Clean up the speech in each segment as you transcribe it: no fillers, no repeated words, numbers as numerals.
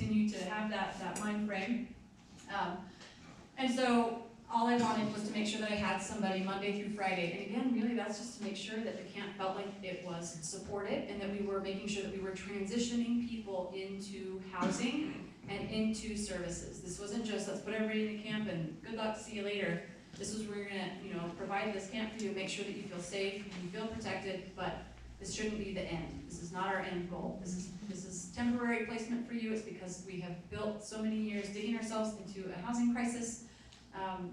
continue to have that mind frame. And so all I wanted was to make sure that I had somebody Monday through Friday. And again, really that's just to make sure that the camp felt like it was supported and that we were making sure that we were transitioning people into housing and into services. This wasn't just let's put everybody in the camp and good luck, see you later. This was we're gonna, provide this camp for you, make sure that you feel safe and you feel protected, but this shouldn't be the end. This is not our end goal. This is temporary placement for you. It's because we have built so many years digging ourselves into a housing crisis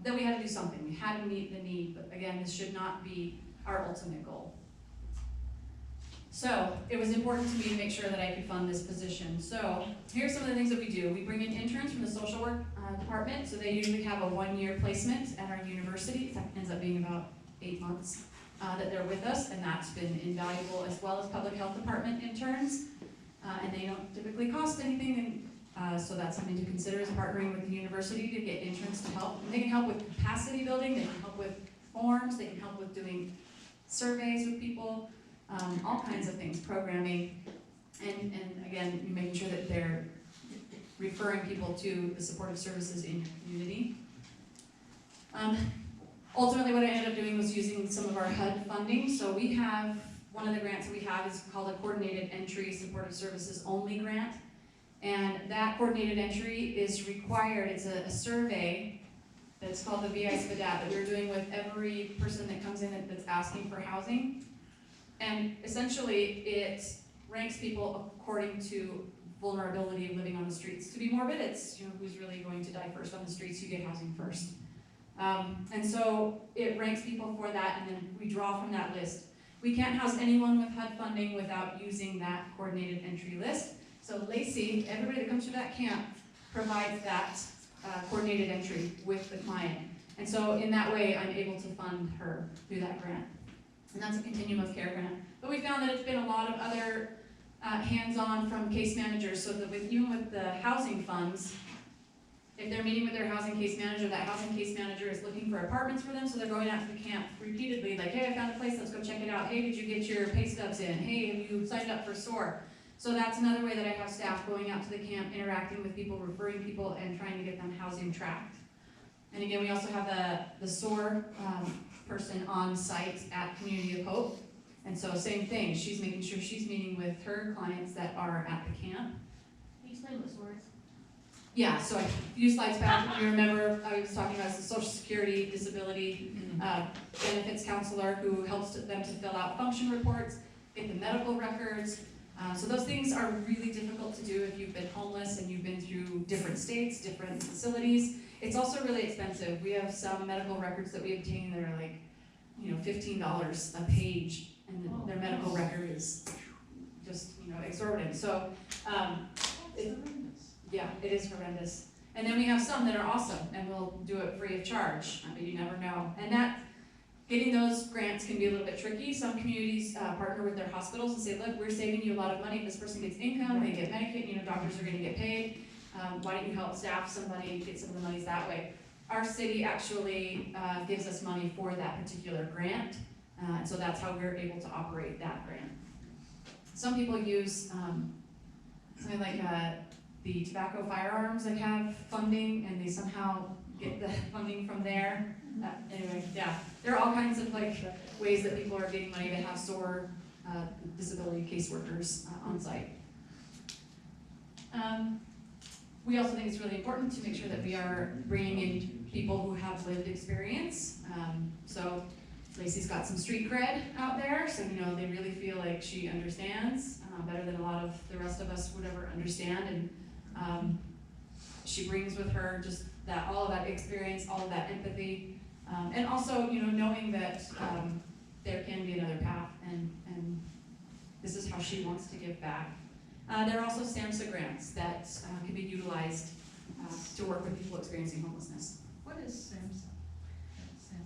that we had to do something. We had to meet the need, but again, this should not be our ultimate goal. So it was important to me to make sure that I could fund this position. So here's some of the things that we do. We bring in interns from the social work department, so they usually have a 1-year placement at our university. That ends up being about 8 months that they're with us, and that's been invaluable, as well as public health department interns, and they don't typically cost anything, and so that's something to consider, is partnering with the university to get interns to help. And they can help with capacity building, they can help with forms, they can help with doing surveys with people, all kinds of things, programming, and again, making sure that they're referring people to the supportive services in your community. Ultimately, what I ended up doing was using some of our HUD funding. So we have, one of the grants that we have is called a Coordinated Entry Supportive Services Only grant. And that coordinated entry is required. It's a survey that's called the VI-SPDAT that we're doing with every person that comes in that's asking for housing. And essentially, it ranks people according to vulnerability of living on the streets. To be morbid, it's who's really going to die first on the streets, who get housing first. And so it ranks people for that, and then we draw from that list. We can't house anyone with HUD funding without using that coordinated entry list. So Lacey, everybody that comes to that camp, provides that coordinated entry with the client. And so in that way, I'm able to fund her through that grant. And that's a continuum of care grant. But we found that it's been a lot of other hands-on from case managers, so that even with the housing funds, if they're meeting with their housing case manager, that housing case manager is looking for apartments for them, so they're going out to the camp repeatedly, like, hey, I found a place, let's go check it out. Hey, did you get your pay stubs in? Hey, have you signed up for SOAR? So that's another way that I have staff going out to the camp, interacting with people, referring people, and trying to get them housing tracked. And again, we also have the SOAR person on site at Community of Hope. And so same thing, she's making sure she's meeting with her clients that are at the camp. Can you explain what SOAR is? Yeah, so a few slides back, if you remember, I was talking about the Social Security Disability Benefits Counselor who helps them to fill out function reports, get the medical records. So those things are really difficult to do if you've been homeless and you've been through different states, different facilities. It's also really expensive. We have some medical records that we obtain that are like, $15 a page, and their medical record is just, exorbitant. So, yeah, it is horrendous. And then we have some that are awesome, and we'll do it free of charge, but you never know. And getting those grants can be a little bit tricky. Some communities partner with their hospitals and say, look, we're saving you a lot of money. If this person gets income, they get Medicaid, doctors are gonna get paid. Why don't you help staff somebody and get some of the monies that way? Our city actually gives us money for that particular grant, and so that's how we're able to operate that grant. Some people use something like the tobacco firearms that have funding, and they somehow get the funding from there. Anyway, yeah, there are all kinds of ways that people are getting money to have SOAR disability caseworkers on site. We also think it's really important to make sure that we are bringing in people who have lived experience. So Lacey's got some street cred out there, so they really feel like she understands better than a lot of the rest of us would ever understand. And she brings with her just all of that experience, all of that empathy, and also knowing that there can be another path, and this is how she wants to give back. There are also SAMHSA grants that can be utilized to work with people experiencing homelessness. What is SAMHSA?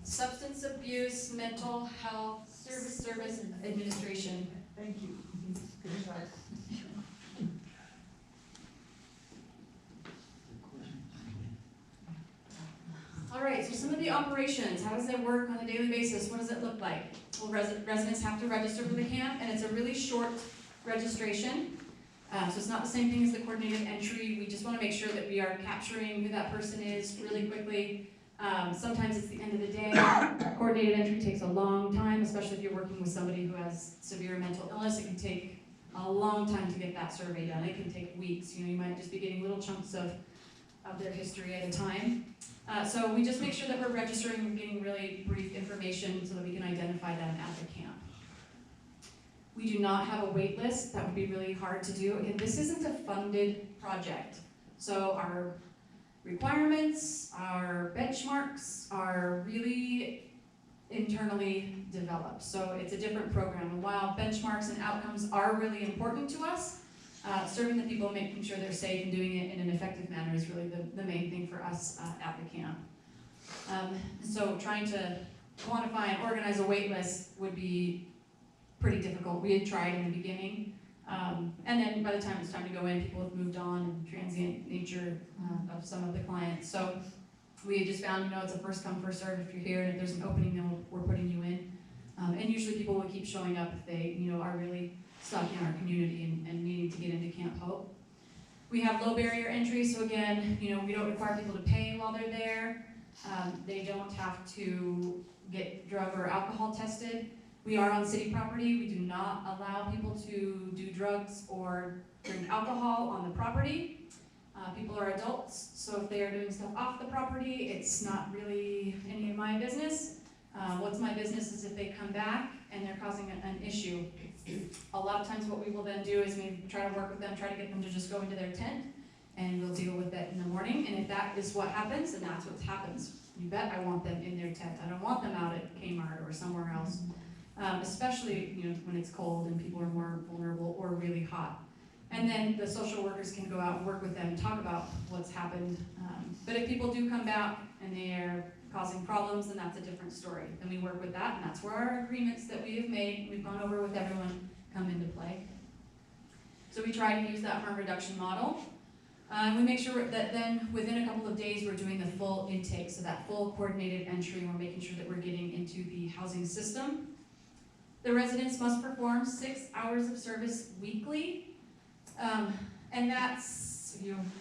Substance Abuse, Mental Health Service Administration. Thank you. Good advice. All right, so some of the operations, how does it work on a daily basis? What does it look like? Well, residents have to register for the camp, and it's a really short registration. So it's not the same thing as the coordinated entry. We just want want to make sure that we are capturing who that person is really quickly. Sometimes it's the end of the day. Coordinated entry takes a long time, especially if you're working with somebody who has severe mental illness. It can take a long time to get that survey done. It can take weeks. You might just be getting little chunks of their history at a time. So we just make sure that we're registering and getting really brief information so that we can identify them at the camp. We do not have a wait list. That would be really hard to do. Again, this isn't a funded project. So our requirements, our benchmarks are really internally developed. So it's a different program. And while benchmarks and outcomes are really important to us, serving the people, making sure they're safe and doing it in an effective manner is really the main thing for us at the camp. So trying to quantify and organize a wait list would be pretty difficult. We had tried in the beginning, and then by the time it's time to go in, people have moved on and transient nature of some of the clients. So we had just found, it's a first come, first serve. If you're here and if there's an opening, then we're putting you in. And usually people will keep showing up if they, are really stuck in our community and needing to get into Camp Hope. We have low barrier entry, so again, we don't require people to pay while they're there. They don't have to get drug or alcohol tested. We are on city property. We do not allow people to do drugs or drink alcohol on the property. People are adults, so if they are doing stuff off the property, it's not really any of my business. What's my business is if they come back and they're causing an issue. A lot of times what we will then do is maybe try to work with them, try to get them to just go into their tent, and we'll deal with that in the morning. And if that is what happens, then that's what happens. You bet I want them in their tent. I don't want them out at Kmart or somewhere else. Especially when it's cold and people are more vulnerable or really hot. And then the social workers can go out and work with them and talk about what's happened. But if people do come back and they are causing problems, then that's a different story. Then we work with that, and that's where our agreements that we have made, we've gone over with everyone, come into play. So we try to use that harm reduction model. We make sure that then within a couple of days we're doing the full intake, so that full coordinated entry, we're making sure that we're getting into the housing system. The residents must perform 6 hours of service weekly, and that's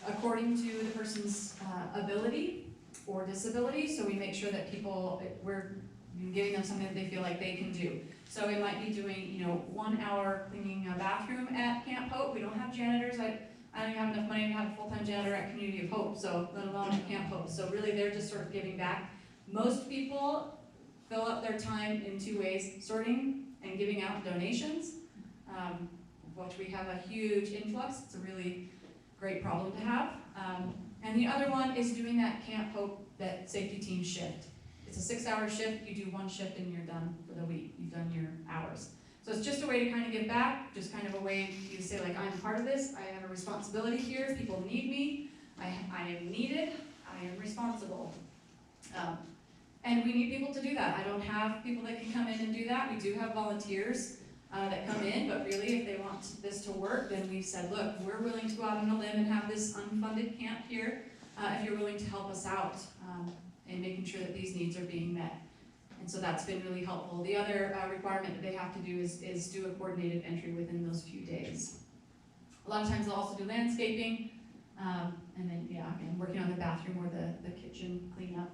according to the person's ability or disability. So we make sure that we're giving them something that they feel like they can do. So it might be doing 1 hour cleaning a bathroom at Camp Hope. We don't have janitors. I don't even have enough money to have a full-time janitor at Community of Hope, so let alone at Camp Hope. So really they're just sort of giving back. Most people fill up their time in 2 ways: sorting and giving out donations, which we have a huge influx. It's a really great problem to have. And the other one is doing that Camp Hope, that safety team shift. It's a 6-hour shift. You do 1 shift and you're done for the week. You've done your hours. So it's just a way to kind of give back, just kind of a way for you to say, like, I'm part of this. I have a responsibility here. People need me. I am needed. I am responsible. And we need people to do that. I don't have people that can come in and do that. We do have volunteers that come in, but really if they want this to work, then we said, look, we're willing to go out on a limb and have this unfunded camp here if you're willing to help us out in making sure that these needs are being met. And so that's been really helpful. The other requirement that they have to do is do a coordinated entry within those few days. A lot of times they'll also do landscaping, and then, again, working on the bathroom or the kitchen cleanup.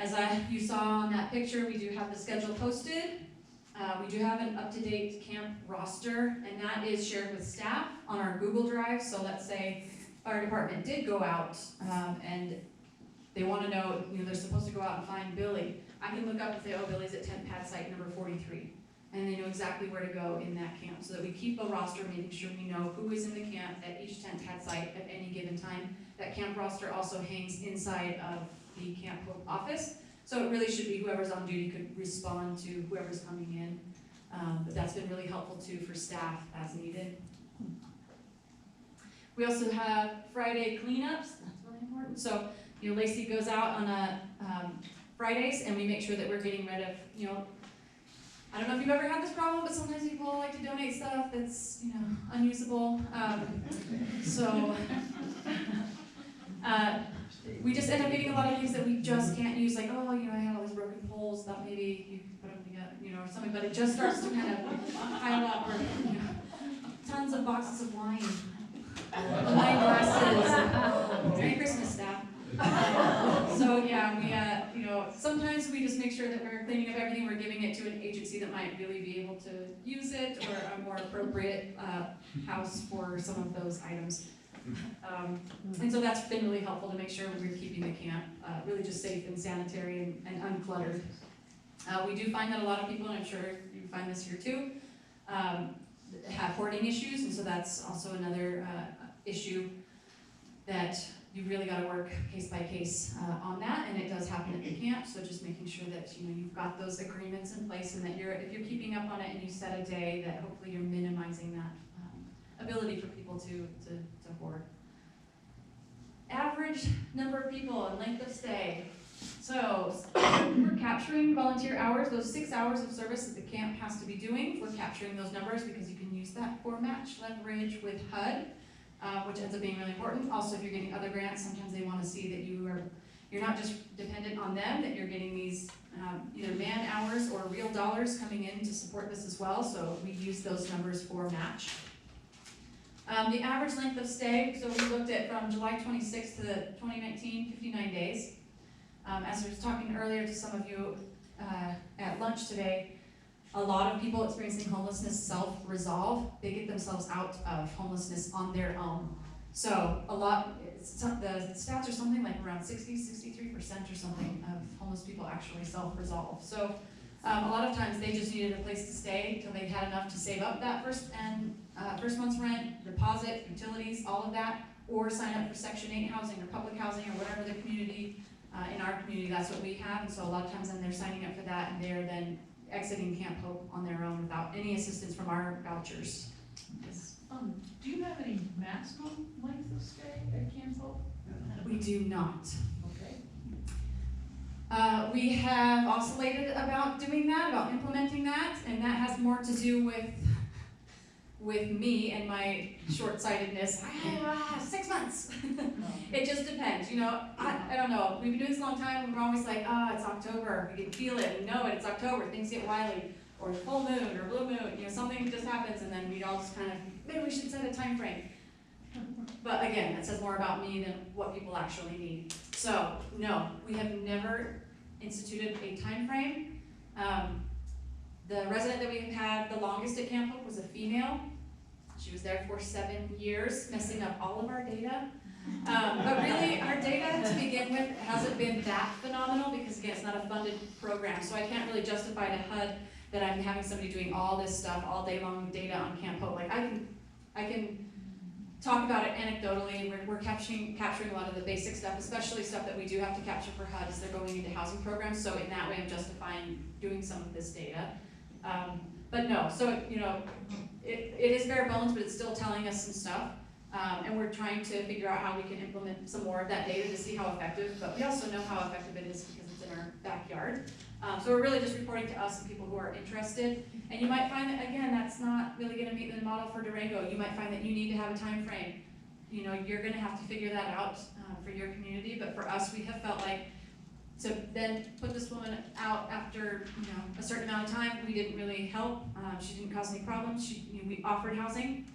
As you saw on that picture, we do have the schedule posted. We do have an up-to-date camp roster, and that is shared with staff on our Google Drive. So let's say our department did go out and they want to know, they're supposed to go out and find Billy. I can look up and say, oh, Billy's at tent pad site number 43. And they know exactly where to go in that camp, so that we keep a roster, making sure we know who is in the camp at each tent pad site at any given time. That camp roster also hangs inside of the Camp Hope office. So it really should be whoever's on duty could respond to whoever's coming in. But that's been really helpful too for staff as needed. We also have Friday cleanups. That's really important. So Lacey goes out on Fridays, and we make sure that we're getting rid of, I don't know if you've ever had this problem, but sometimes people like to donate stuff that's unusable. We just end up getting a lot of things that we just can't use, like, oh, I had all these broken poles, thought maybe you could put them together, or something, but it just starts to kind of pile up, or tons of boxes of wine glasses, So yeah, we, sometimes we just make sure that we're cleaning up everything, we're giving it to an agency that might really be able to use it, or a more appropriate house for some of those items. And so that's been really helpful to make sure we're keeping the camp really just safe and sanitary and uncluttered. We do find that a lot of people, and I'm sure you find this here too, have hoarding issues, and so that's also another issue that you've really got to work case by case on that, and it does happen at the camp. So just making sure that you've got those agreements in place, and that if you're keeping up on it and you set a day, that hopefully you're minimizing that ability for people to hoard. Average number of people and length of stay. So we're capturing volunteer hours, those 6 hours of service that the camp has to be doing. We're capturing those numbers because you can use that for match leverage with HUD, which ends up being really important. Also, if you're getting other grants, sometimes they want to see that you're not just dependent on them, that you're getting these either man hours or real dollars coming in to support this as well. So we use those numbers for match. The average length of stay, so we looked at from July 26th to 2019, 59 days. As I was talking earlier to some of you at lunch today, a lot of people experiencing homelessness self-resolve. They get themselves out of homelessness on their own. So the stats are something like around 63% or something of homeless people actually self-resolve. So a lot of times they just needed a place to stay until they had enough to save up that first month's rent, deposit, utilities, all of that, or sign up for Section 8 housing or public housing or whatever the community, in our community, that's what we have. And so a lot of times then they're signing up for that, and they're then exiting Camp Hope on their own without any assistance from our vouchers. Yes. Do you have any maximum length of stay at Camp Hope? We do not. Okay. We have oscillated about doing that, about implementing that, and that has more to do with me and my short-sightedness. 6 months. It just depends, I don't know. We've been doing this a long time, and we're always like, it's October. We can feel it, we know it, it's October, things get wily, or full moon, or blue moon, something just happens, and then we all just kind of, maybe we should set a time frame. But again, that says more about me than what people actually need. So, no, we have never instituted a time frame. The resident that we've had the longest at Camp Hope was a female. She was there for 7 years, messing up all of our data. But really, our data to begin with hasn't been that phenomenal because, again, it's not a funded program. So I can't really justify to HUD that I'm having somebody doing all this stuff all day long with data on Camp Hope. Like I can talk about it anecdotally. We're capturing a lot of the basic stuff, especially stuff that we do have to capture for HUD as they're going into housing programs. So in that way, I'm justifying doing some of this data. But no, so it is bare bones, but it's still telling us some stuff. And we're trying to figure out how we can implement some more of that data to see how effective, but we also know how effective it is because it's in our backyard. So we're really just reporting to us and people who are interested. And you might find that, again, that's not really going to meet the model for Durango. You might find that you need to have a time frame. You're going to have to figure that out for your community, but for us, we have felt like to then put this woman out after a certain amount of time, we didn't really help. She didn't cause any problems. We offered housing.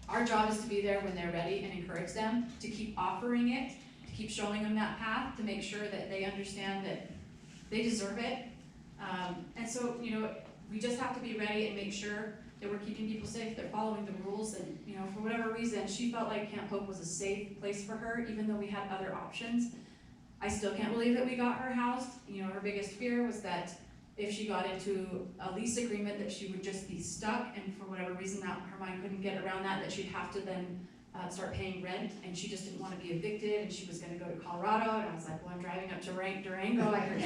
Our job is to be there when they're ready and encourage them to keep offering it, to keep showing them that path, to make sure that they understand that they deserve it. And so, we just have to be ready and make sure that we're keeping people safe, they're following the rules, and for whatever reason, she felt like Camp Hope was a safe place for her, even though we had other options. I still can't believe that we got her housed. Her biggest fear was that if she got into a lease agreement that she would just be stuck, and for whatever reason that her mind couldn't get around that she'd have to then start paying rent, and she just didn't want to be evicted, and she was going to go to Colorado, and I was like, well, I'm driving up to Durango, I heard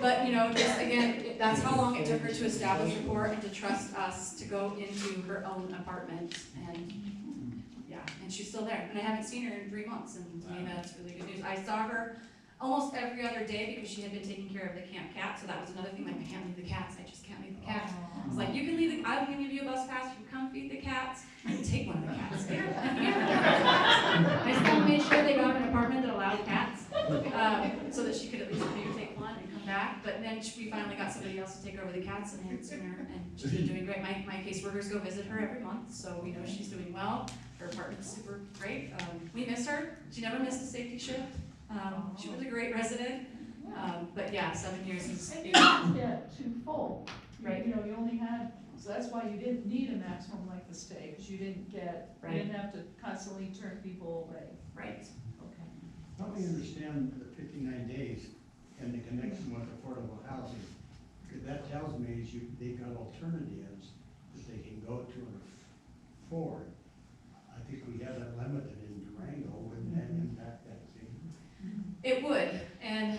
but just again, that's how long it took her to establish rapport and to trust us to go into her own apartment, and and she's still there, and I haven't seen her in 3 months, and to me that's really good news. I saw her almost every other day because she had been taking care of the camp cat, so that was another thing, like, I can't leave the cats, I just can't leave the cats. I was like, you can leave I'm gonna give you a bus pass, you can come feed the cats, I can take one of the cats. I still made sure they got an apartment that allowed cats, so that she could at least maybe take one and come back, but then we finally got somebody else to take over the cats and answer her, and she's been doing great. My caseworkers go visit her every month, so we know she's doing well. Her apartment's super great. We miss her. She never missed a safety shift. She was a great resident. But yeah, 7 years is, And you didn't get too full. Right. You know, you only had, so that's why you didn't need a maximum length of stay, because you didn't get, you Right. didn't have to constantly turn people away. right. Okay. Help me understand the 59 days and the connection with affordable housing. Because that tells me is they've got alternatives that they can go to and afford. I think we have that limited in Durango, wouldn't that impact that thing? It would, and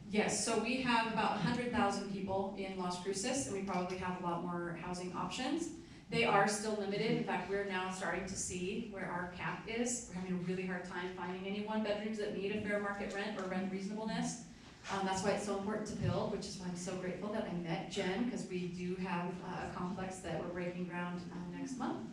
yes, so we have about 100,000 people in Las Cruces, and we probably have a lot more housing options. They are still limited. In fact, we're now starting to see where our cap is. We're having a really hard time finding any one bedrooms that meet a fair market rent or rent reasonableness. That's why it's so important to build, which is why I'm so grateful that I met Jen, because we do have a complex that we're breaking ground next month,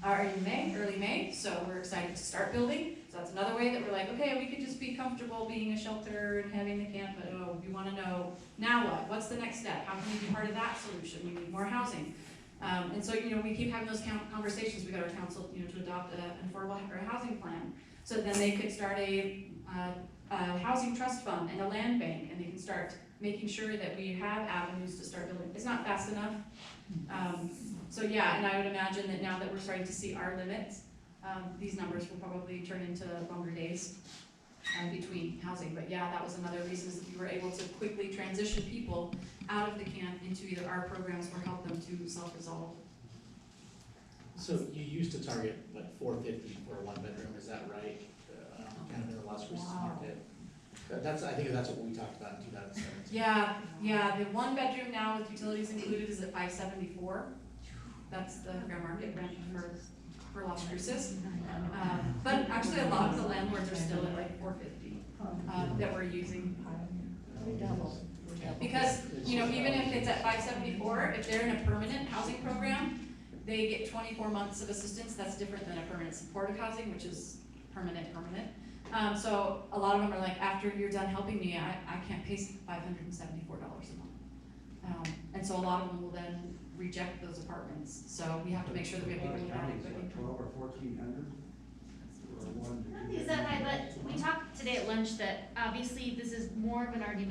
or in May, early May, so we're excited to start building. So that's another way that we're like, okay, we could just be comfortable being a shelter and having the camp, but oh, we wanna know, now what? What's the next step? How can we be part of that solution? We need more housing. And so, we keep having those conversations. We got our council, to adopt an affordable housing plan. So then they could start a housing trust fund and a land bank, and they can start making sure that we have avenues to start building. It's not fast enough. So yeah, and I would imagine that now that we're starting to see our limits, these numbers will probably turn into longer days between housing. But yeah, that was another reason, is that we were able to quickly transition people out of the camp into either our programs or help them to self-resolve. So you used to target like 450 for a one bedroom, is that right? Kind of in the Las Cruces market. I think that's what we talked about in 2017. Yeah, the one bedroom now with utilities included is at 574. That's the fair market rent for Las Cruces. But actually a lot of the landlords are still at like 450 that we're using. Because, even if it's at 574, if they're in a permanent housing program, they get 24 months of assistance. That's different than a permanent supportive housing, which is permanent. So a lot of them are like, after you're done helping me, I can't pay $574 a month. And so a lot of them will then reject those apartments. So we have to make sure that we have people in the market quickly. 12 or 1,400? Or one to two Is that high, bedrooms? but we talked today at lunch that obviously this is more of an argument